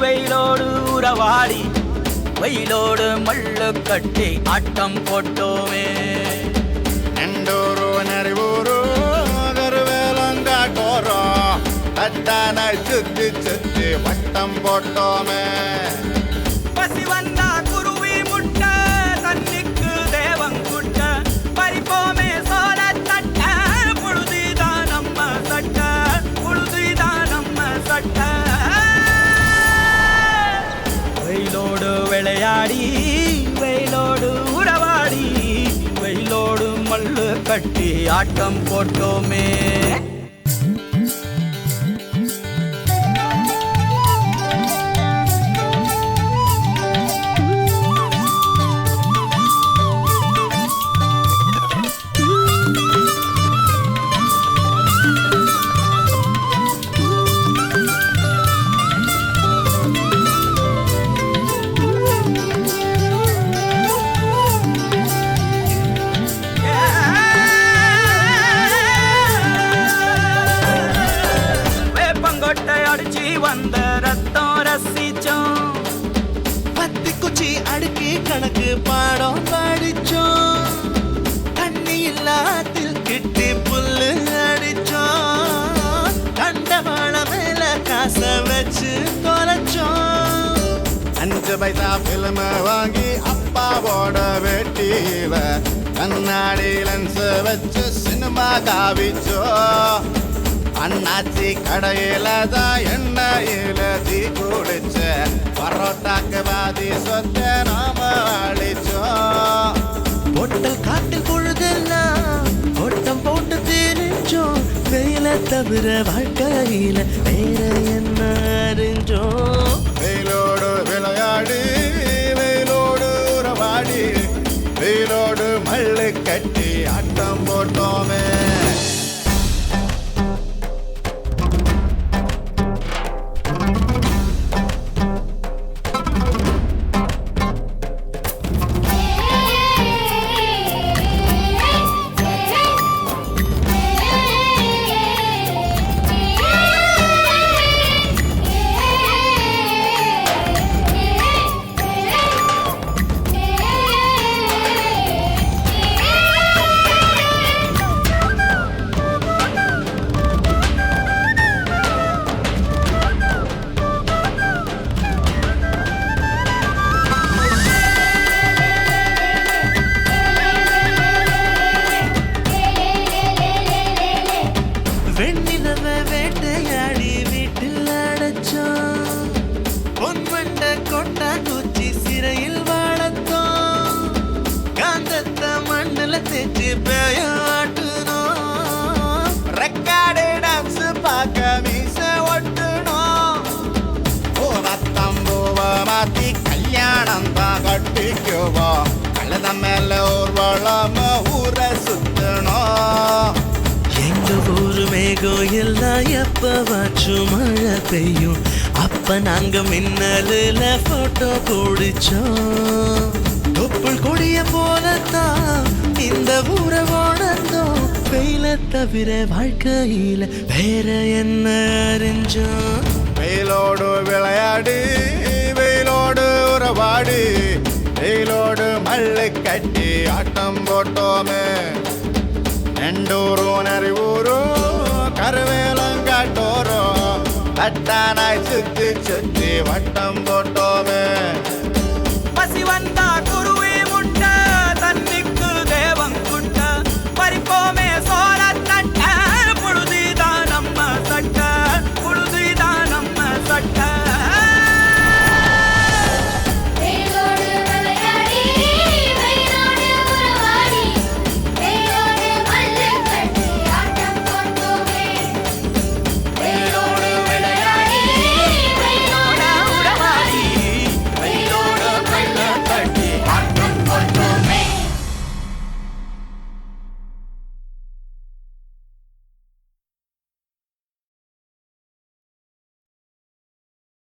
வெயிலோடு உறவாடி வெயிலோடு மல்லு கட்டி ஆட்டம் போட்டோமே எண்டூரு நரிவூரு கருவேலங்காட்டோரோ தட்டானை சுத்தி சுத்தி வட்டம் போட்டோமே பசி வந்தா குருவி முட்ட தண்ணிக்கு தேவங்குட்ட பறிப்போமே சோழ தட்ட புழுதிதான் நம்ம சட்ட புழுதிதான் நம்ம சட்ட வெயிலோடு விளையாடி வெயிலோடு உறவாடி வெயிலோடு மல்லு கட்டி ஆட்டம் போட்டோமே வந்த ரத்தம் ரசிச்சோம் பத்தி குச்சி அடுக்கி கணக்கு பாடம் படிச்சோம் தண்ணி இல்லாத்தில் கிட்டி புல்லு அடிச்சோம் கண்டவாள மேல காச வச்சு தொலைச்சோம் 5 பைசா பிலிம் வாங்கி அப்பாவோட வெட்டியில கண்ணாடி லென்ஸ் வச்சு சினிமா காவிச்சோ அண்ணாச்சி கடையில தான் எண்ணெயில தீ குளிச்ச பரோட்டாக்கு பாதி சொத்த நாம அழிச்சோம் பொட்டல் காட்டில் பொழுதெல்லாம் ஓட்டம் போட்டு தெரிஞ்சோம் வெயில தவிர வாழ்க்கையில வேற என்ன அறிஞ்சோம் வெயிலோடு விளையாடி வெயிலோடு உறவாடி வெயிலோடு மல்லு கட்டி ஆட்டம் போட்டோமே வெண்ணிலவ வேட்டையாடி வீட்டில் அடைச்சோம் பொன்வண்ட கொட்டா குச்சி சிறையில் வாழத்தோம் காந்தத்தை மண்ணில் தேய்ச்சி பேயாட்டணும் ரெக்கார்டு டான்ஸ் பார்க்க மீச ஒட்டணும் பூவத்தம்பூவ மாத்தி கல்யாணம் தான் கட்டிக்குவோம் கழுத மேல ஊர்வலம் ஊரை சுத்தணும் எங்க ஊரு மேகம் எல்லாம் எப்பவாச்சும் மழை பெய்யும் அப்ப நாங்க மின்னலுல போட்டோ பிடிச்சோம் தொப்புள் கொடிய போலத்தான் இந்த ஊரை உணர்ந்தோம் வெயில தவிர வாழ்க்கையில வேற என்ன அறிஞ்சோம் வெயிலோடு விளையாடி வெயிலோடு உறவாடி வெயிலோடு மல்லு கட்டி ஆட்டம் போட்டோமே எண்டூரு நரிவூரு கருவேலங்காட்டோரோ தட்டானாய் சுத்தி சுத்தி வட்டம் போட்டோமே பசி வந்தா